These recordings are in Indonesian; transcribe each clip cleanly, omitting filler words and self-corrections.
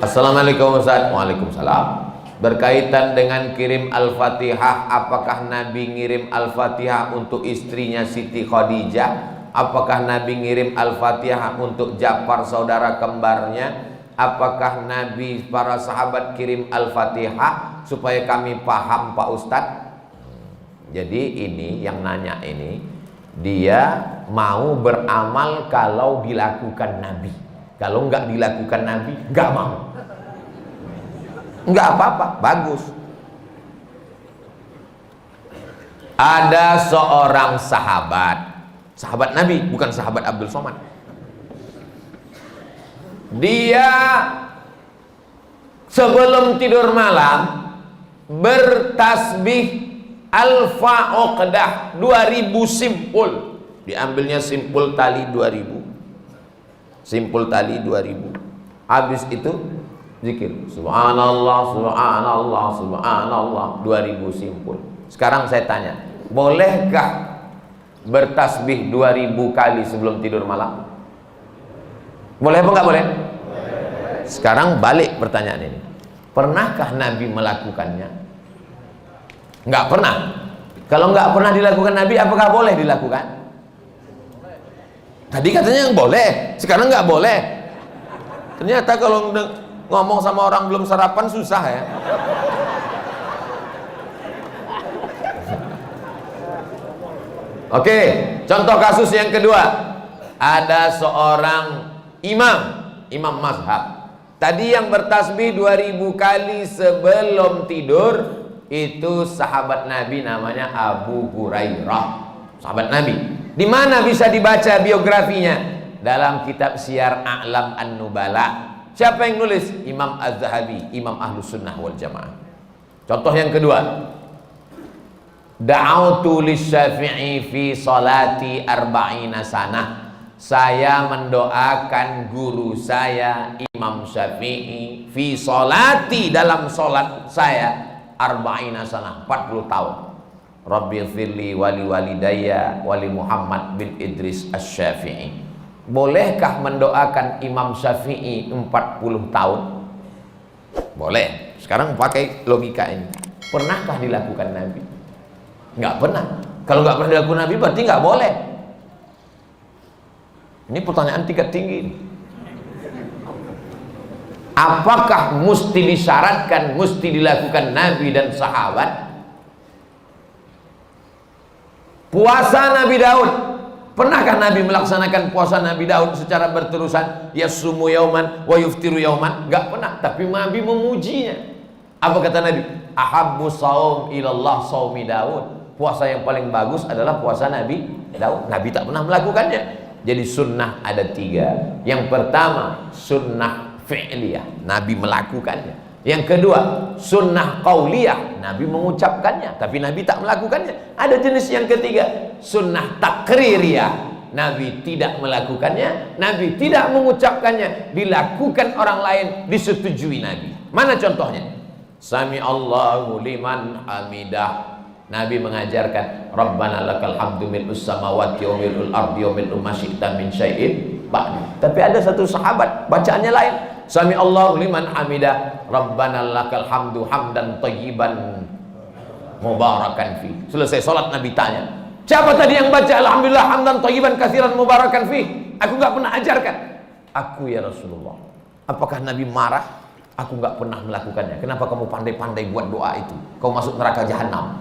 Assalamualaikum Ustaz. Waalaikumsalam. Berkaitan dengan kirim Al-Fatihah, apakah Nabi ngirim Al-Fatihah untuk istrinya Siti Khadijah? Apakah Nabi ngirim Al-Fatihah untuk Ja'far saudara kembarnya? Apakah Nabi para sahabat kirim Al-Fatihah? Supaya kami paham Pak Ustadz. Jadi ini yang nanya ini, dia mau beramal kalau dilakukan Nabi. Kalau nggak dilakukan Nabi, nggak mau. Nggak apa-apa, bagus. Ada seorang sahabat Nabi, bukan sahabat Abdul Somad. Dia sebelum tidur malam bertasbih alfa uqdah 2000 simpul. Diambilnya simpul tali 2000. Simpul tali 2000. Habis itu zikir subhanallah subhanallah subhanallah 2000 simpul. Sekarang saya tanya, bolehkah bertasbih 2000 kali sebelum tidur malam? Boleh apa enggak boleh? Sekarang balik pertanyaan ini, pernahkah Nabi melakukannya? Enggak pernah. Kalau enggak pernah dilakukan Nabi, apakah boleh dilakukan? Tadi katanya yang boleh, sekarang enggak boleh. Ternyata kalau ngomong sama orang belum sarapan susah ya. Oke, contoh kasus yang kedua. Ada seorang imam mazhab. Tadi yang bertasbih 2000 kali sebelum tidur itu sahabat Nabi, namanya Abu Hurairah. Sahabat Nabi. Di mana bisa dibaca biografinya? Dalam kitab Syiar A'lam An-Nubala. Siapa yang nulis? Imam Az-Zahabi, Imam Ahlus Sunnah wal Jamaah. Contoh yang kedua, da'autu lisyafi'i fi salati arba'ina sanah. Saya mendoakan guru saya Imam Syafi'i fi salati, dalam salat saya arba'ina sanah, 40 tahun. Rabbi firli wali walidayya wali Muhammad bin Idris Asy-Syafi'i. Bolehkah mendoakan Imam Syafi'i 40 tahun? Boleh. Sekarang pakai logika ini. Pernahkah dilakukan Nabi? Nggak pernah. Kalau nggak pernah dilakukan Nabi berarti nggak boleh. Ini pertanyaan tingkat tinggi. Apakah mesti disyaratkan, mesti dilakukan Nabi dan sahabat? Puasa Nabi Daud, pernahkah Nabi melaksanakan puasa Nabi Daud secara berterusan? Yasumu yauman wa yuftiru yauman? Enggak pernah, tapi Nabi memujinya. Apa kata Nabi? Ahabbu shaum ilallah shaumi Daud. Puasa yang paling bagus adalah puasa Nabi Daud. Nabi tak pernah melakukannya. Jadi sunnah ada 3. Yang pertama sunnah fi'liyah, Nabi melakukannya. Yang kedua sunnah qauliyah, Nabi mengucapkannya tapi Nabi tak melakukannya. Ada jenis yang ketiga, sunnah takririyah, Nabi tidak melakukannya, Nabi tidak mengucapkannya, dilakukan orang lain, disetujui Nabi. Mana contohnya? Sami Allahu liman hamidah, Nabi mengajarkan Rabbana lakal hamdu mil'us samawati wa mil'ul ardi wa mil'u ma syi'ta min syai'in ba'du. Tapi ada satu sahabat bacaannya lain. Sami Allahu liman hamidah, Rabbana lakal hamdu hamdan thayyiban mubarakan fi. Selesai salat Nabi tanya, siapa tadi yang baca alhamdulillah hamdan thayyiban katsiran mubarakan fi? Aku enggak pernah ajarkan. Aku ya Rasulullah. Apakah Nabi marah? Aku enggak pernah melakukannya. Kenapa kamu pandai-pandai buat doa itu? Kau masuk neraka jahanam.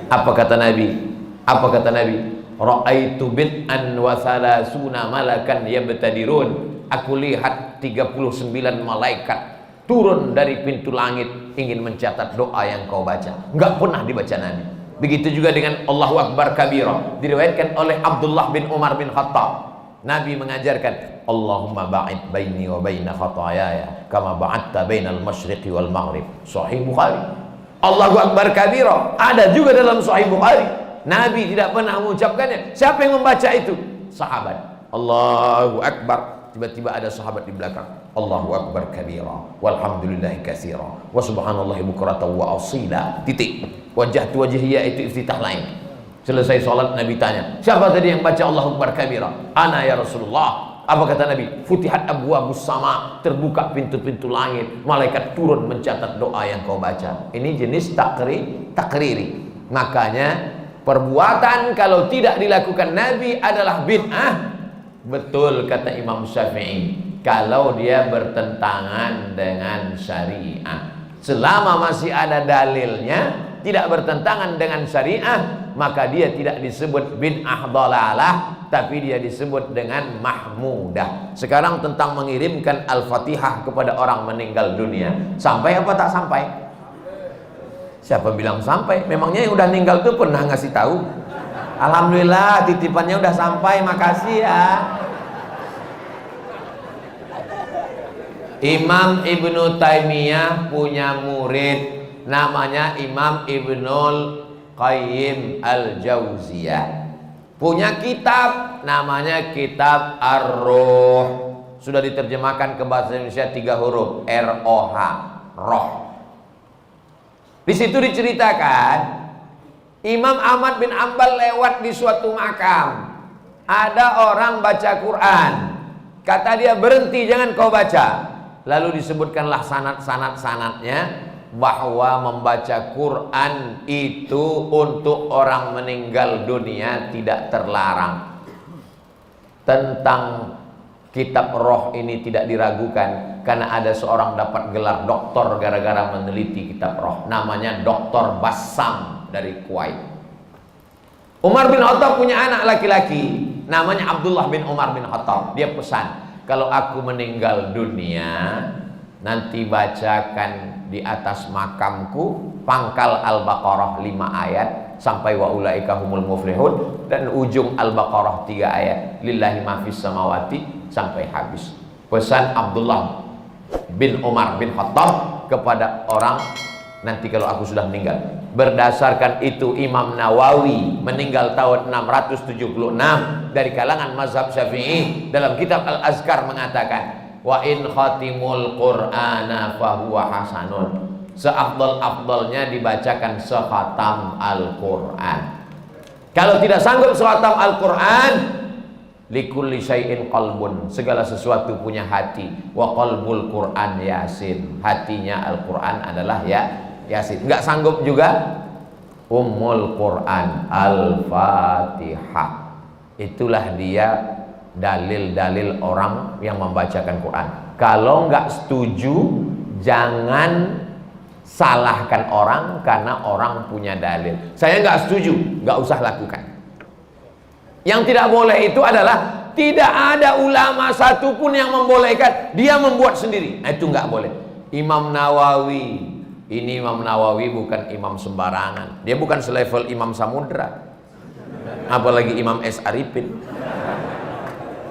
Apa kata Nabi? Apa kata Nabi? Ra'aitu bid'an wa salasuna malakan yabtadirun. Aku lihat 39 malaikat turun dari pintu langit ingin mencatat doa yang kau baca. Enggak pernah dibaca Nabi. Begitu juga dengan Allahu Akbar kabira, diriwayatkan oleh Abdullah bin Umar bin Khattab. Nabi mengajarkan Allahumma ba'id baini wa baina khataayaya kama ba'adta bainal masyriqi wal maghrib. Sahih Bukhari. Allahu Akbar kabira ada juga dalam Sahih Bukhari. Nabi tidak pernah mengucapkannya. Siapa yang membaca itu? Sahabat. Allahu Akbar. Tiba-tiba ada sahabat di belakang. Allahu Akbar kabira walhamdulillahi katsira wa subhanallahi bukratan wa asila. Titik. Wajah tu wajhiyya itu iftitah lain. Selesai sholat Nabi tanya, siapa tadi yang baca Allahu Akbar kabira? Ana ya Rasulullah. Apa kata Nabi? Futihat abwabus sama, terbuka pintu-pintu langit, malaikat turun mencatat doa yang kau baca. Ini jenis takriri. Makanya perbuatan kalau tidak dilakukan Nabi adalah bid'ah. Betul kata Imam Syafi'i, kalau dia bertentangan dengan syariah. Selama masih ada dalilnya, tidak bertentangan dengan syariah, maka dia tidak disebut bid'ah dhalalah, tapi dia disebut dengan mahmudah. Sekarang tentang mengirimkan Al-Fatihah kepada orang meninggal dunia, sampai apa tak sampai? Siapa bilang sampai? Memangnya yang udah meninggal itu pernah ngasih tahu? Alhamdulillah titipannya udah sampai, makasih ya. Imam Ibnu Taimiyah punya murid namanya Imam Ibnul Qayyim Al-Jauziyah. Punya kitab namanya Kitab Ar-Ruh. Sudah diterjemahkan ke bahasa Indonesia 3 huruf, R-O-H, roh. Di situ diceritakan Imam Ahmad bin Ambal lewat di suatu makam. Ada orang baca Quran. Kata dia, berhenti, jangan kau baca. Lalu disebutkanlah sanad-sanadnya bahwa membaca Quran itu untuk orang meninggal dunia tidak terlarang. Tentang kitab roh ini tidak diragukan, karena ada seorang dapat gelar doktor gara-gara meneliti kitab roh, namanya Dr. Bassam dari Kuwait. Umar bin Khattab punya anak laki-laki namanya Abdullah bin Umar bin Khattab. Dia pesan, kalau aku meninggal dunia, nanti bacakan di atas makamku pangkal Al-Baqarah 5 ayat sampai wa ulaika humul muflihun, dan ujung Al-Baqarah 3 ayat lillahi ma fis samawati sampai habis. Pesan Abdullah bin Umar bin Khattab kepada orang, nanti kalau aku sudah meninggal. Berdasarkan itu Imam Nawawi meninggal tahun 676 dari kalangan mazhab Syafi'i, dalam kitab Al-Azkar mengatakan, wa in khatimul qur'ana fahuwa hasanun, seafdal-afdalnya dibacakan sekhatam Al-Qur'an. Kalau tidak sanggup sekhatam Al-Qur'an, likulli syai'in qalbun, segala sesuatu punya hati, wa qalbul Qur'an Yasin, hatinya Al-Qur'an adalah Yasin. Enggak sanggup juga Ummul Qur'an Al-Fatihah. Itulah dia dalil-dalil orang yang membacakan Quran. Kalau nggak setuju, jangan salahkan orang karena orang punya dalil. Saya nggak setuju, nggak usah lakukan. Yang tidak boleh itu adalah tidak ada ulama satupun yang membolehkan, dia membuat sendiri. Nah, itu nggak boleh. Imam Nawawi, ini Imam Nawawi bukan imam sembarangan. Dia bukan selevel Imam Samudra, apalagi Imam S. Arifin.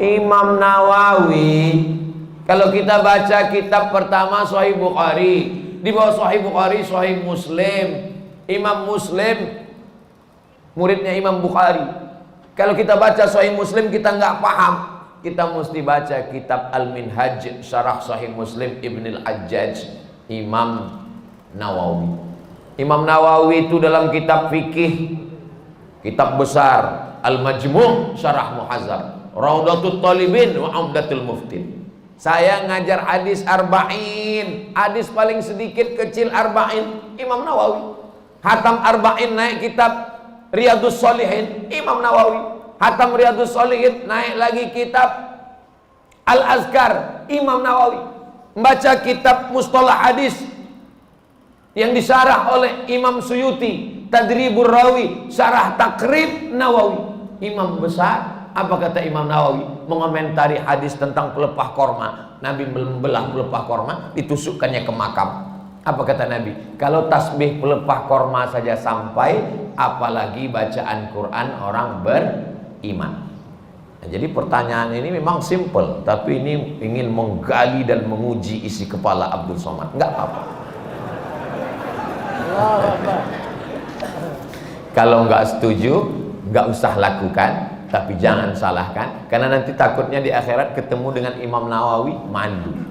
Imam Nawawi, kalau kita baca kitab pertama Sahih Bukhari, di bawah Sahih Bukhari Sahih Muslim. Imam Muslim muridnya Imam Bukhari. Kalau kita baca Sahih Muslim kita nggak paham, kita mesti baca kitab Al-Minhaj Syarah Sahih Muslim Ibn Al-Hajjaj, Imam Nawawi. Imam Nawawi itu dalam kitab fikih, kitab besar Al-Majmu' Syarah Muhazzab, Raudatul Talibin wa Umdatul Muftin. Saya ngajar hadis arba'in, hadis paling sedikit kecil arba'in, Imam Nawawi. Hatam arba'in naik kitab Riyadus Shalihin, Imam Nawawi. Hatam Riyadus Shalihin naik lagi kitab Al-Azkar, Imam Nawawi. Membaca kitab Mustalah Hadis yang disyarah oleh Imam Suyuti, Tadribur Rawi, Syarah Takrib Nawawi. Imam besar. Apa kata Imam Nawawi? Mengomentari hadis tentang pelepah korma. Nabi membelah pelepah korma, ditusukkannya ke makam. Apa kata Nabi? Kalau tasbih pelepah korma saja sampai, apalagi bacaan Quran orang beriman. Nah, jadi pertanyaan ini memang simple, tapi ini ingin menggali dan menguji isi kepala Abdul Somad. Enggak apa-apa. Kalau nggak setuju, nggak usah lakukan. Tapi jangan salahkan, karena nanti takutnya di akhirat ketemu dengan Imam Nawawi malu.